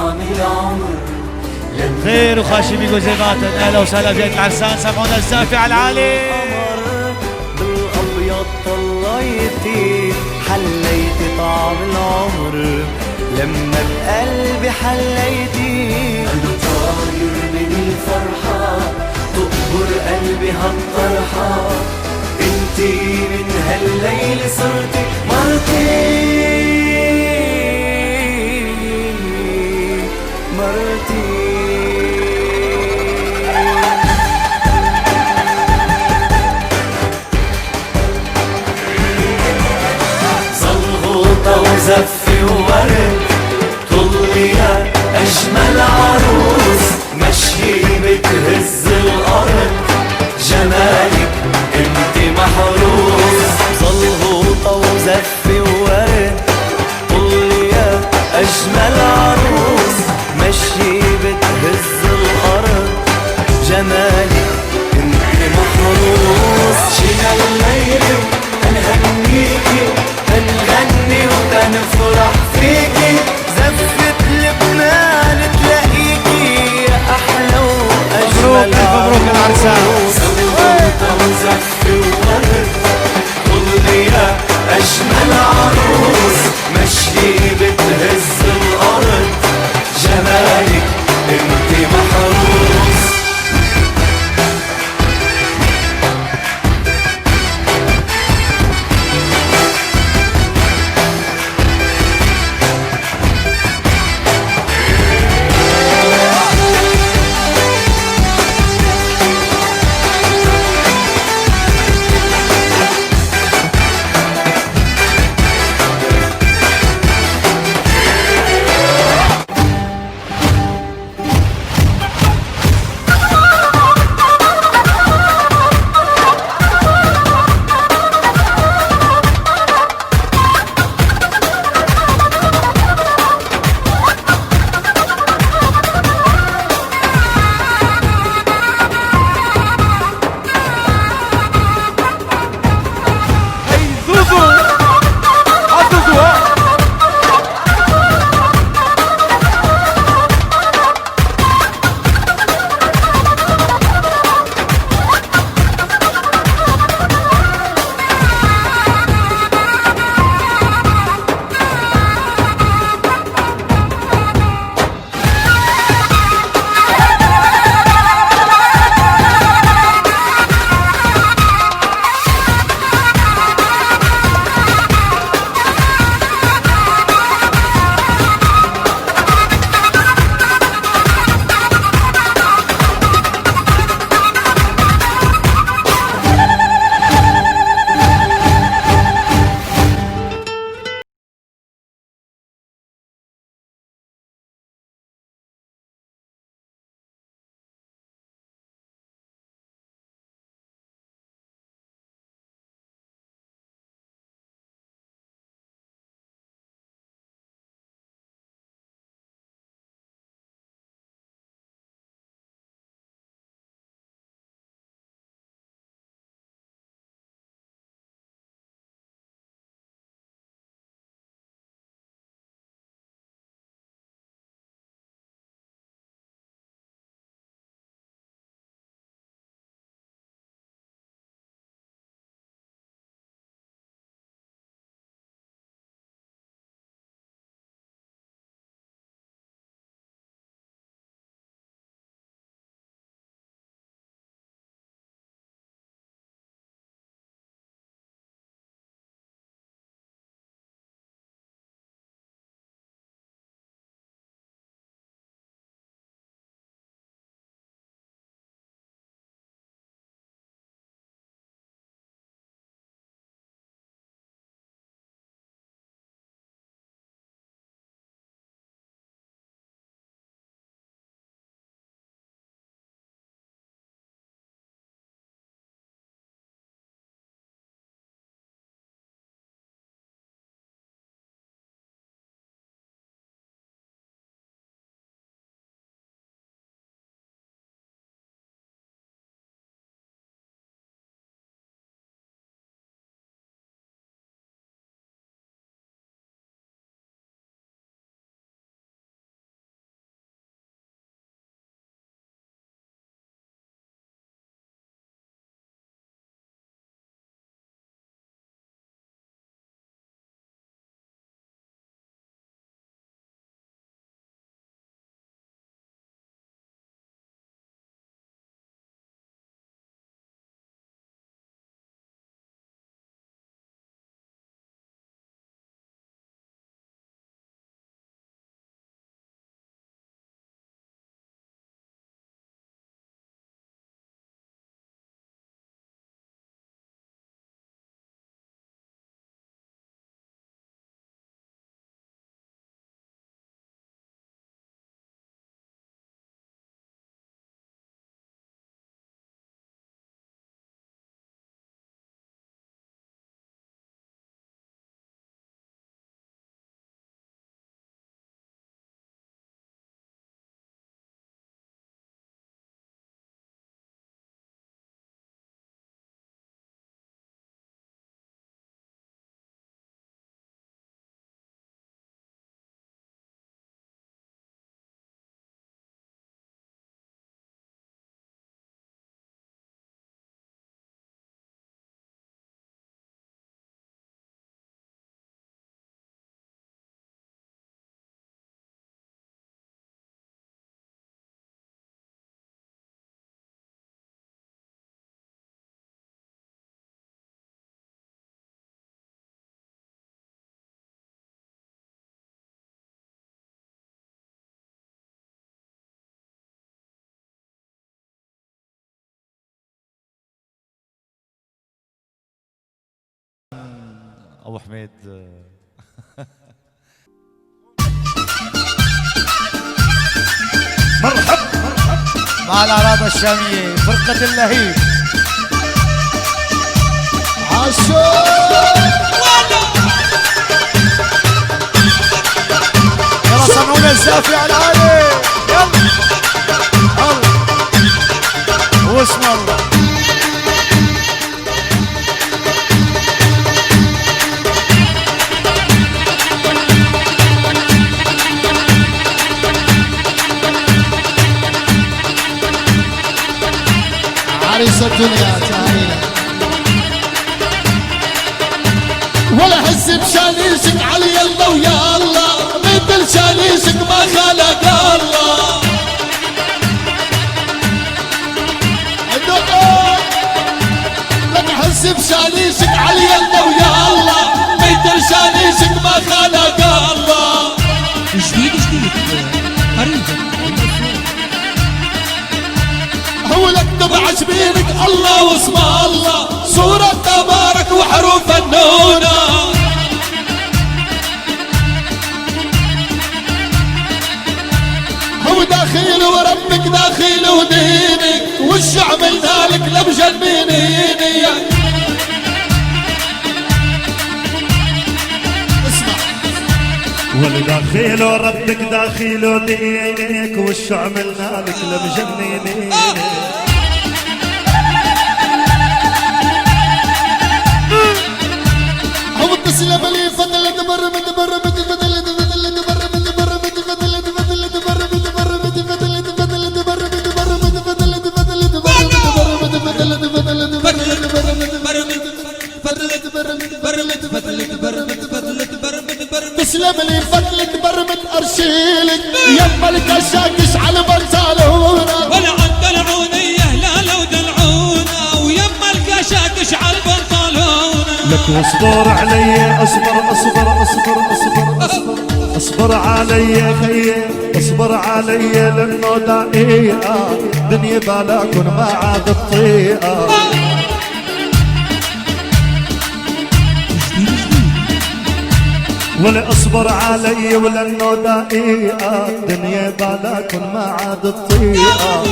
طعم العمر. خير وخاشمي جوزيغات، اهلا وسهلا بجيت العرسان، سمعونا الزافي على العالي. بالابيض طليتي حليتي طعم العمر، لما بقلبي حليتي انا طاير من الفرحة، تقبر قلبي هالطرحة، انتي من هالليل صرتي مرتي مرتي. زلغوطة وزفي وورد، طلي يا أجمل عروس، مشي بتهز الأرض، جمالك انت محروس. زلغوطة وزفي وورد، طلي يا أجمل عروس، مشي بتهز الأرض، جمالك انت محروس. شينا الليل هنهنيكي، هنغني وهنفرح فيكي، زفت لبنان تلاقيكي أحلى وأجمل عروس. مبروك العرسان. زلغوطة وزفي وورد، طلي يا أجمل عروس، مشي بتهز الأرض، جمالك انت محروس. ابو حميد مرحب مع الاراضي الشاميه فرقه اللهيب يلا سمعونا الزافي على العالي يلا واسم الله عريس الدنيا تهانينا ولا حس بشانيسك علي الله ويا الله مثل شانيسك ما خلق الله لك حس بشانيسك علي الله ويا الله مثل شانيسك ما خلق الله جديد قريب هو لك تبع جبينك الله واسم الله صورة تبارك وحروف النونة هو داخل وربك داخل ودينك وش عملنا لك لمجنيني اسمع والداخل وربك داخل دينك وش عملنا لك لمجنينين هو تسلم لي فضل دبر مدبر مدبر تسلم لي فضلك برمت ارشيلك يما الكشاكش على بنطالونا ولا عند العونية لا لو دلعونا ويما الكشاكش على البنطلونة لك واصبر علي اصبر اصبر اصبر اصبر اصبر اصبر علي خيي اصبر علي لانه دقيقة دنيا بلاكن ما عاد الطيقة ولا اصبر علي ولانه دقيقة دنيا بلاكن ما عاد الطيقة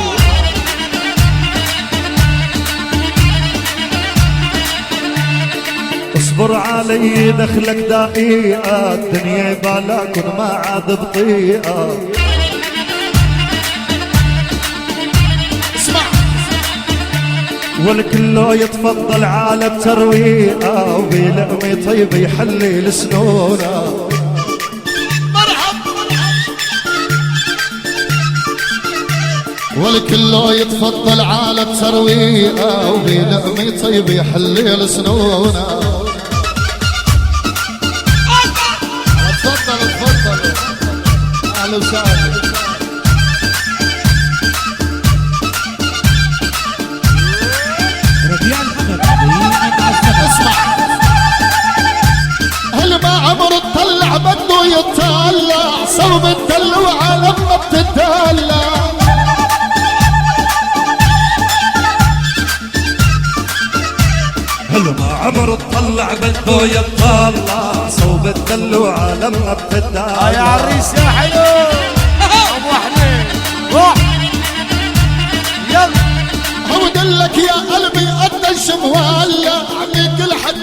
اصبر علي دخلك دقيقة الدنيا بلاكن ما عاد بطيئة اسمع والكل يتفضل على الترويقة وبلقمة طيب يحلل سنونه مرحب والكل يتفضل على الترويقة وبلقمة طيب يحلل سنونه تفضل تفضل اهلا وسهلا ربيع الحمد اسمع هل ما عمر تطلع بده يطلع صوب الدلوعة لما بتدلع هل ما عمر تطلع بده يطلع صوب الدلوعة لما بتدلع يا عريس يا حلو ابو حميد روح يلا هو دلك يا قلبي قد الشمولع عميك الحد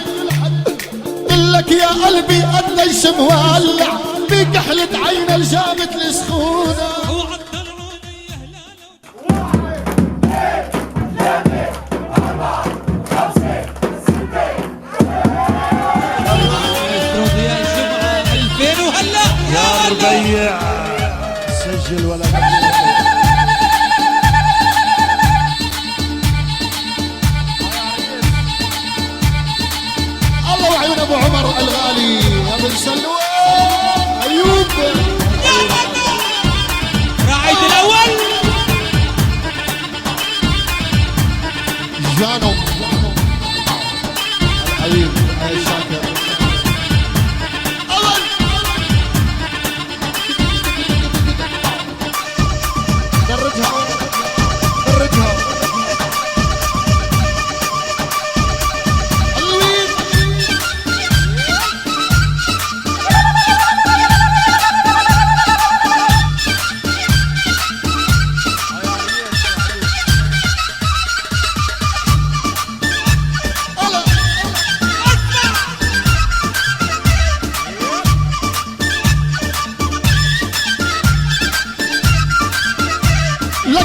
دلك يا قلبي قد الشمولع بكحلة عين الجابت السخونة وعند العونية لا لو ربيع الجمعة 2000 وهلا يا ربيع سجل ولا الله وعيون ابو عمر الغالي يا بن سلوان ايوب راعيت الاول جانو الحبيب يا شاكر اول درجها درجها الويد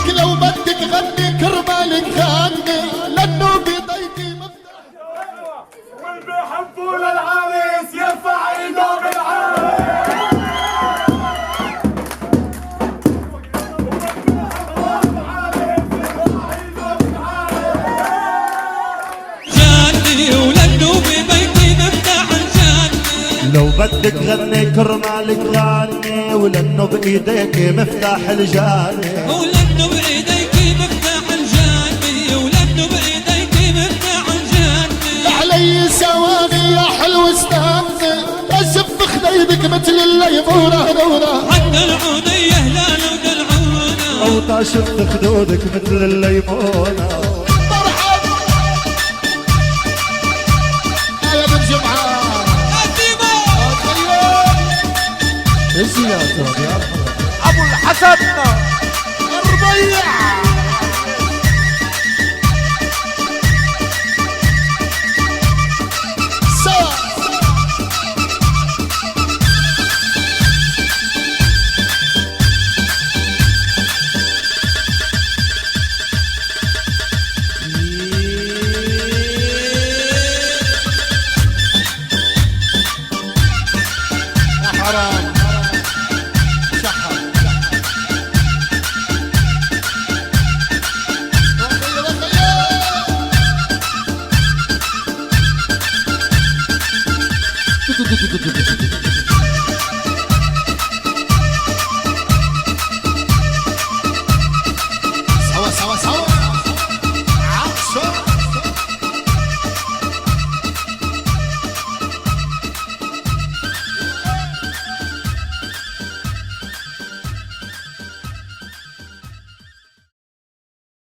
لك لو بدك غني كرمالك غني لانه بيضيفي مفتاح. واللي بيحبوا للعريس يرفع ايده بالعالي. جاني ولانه ببيتي مفتاح الجنة. لو بدك غني كرمالك غني ولانه بايديك مفتاح الجنة. ولانه بايديك مفتاح الجنة. ولانه بايديك مفتاح الجنة. علي ثواني يا حلو استنى اشف خديدك مثل الليمونة دورة. حتى العودية هلال ودلعونة. او طاشت خدودك مثل الليمونة. مرحب يا بن جمعة ايش يا ترى يا ابو الحسن الربيع.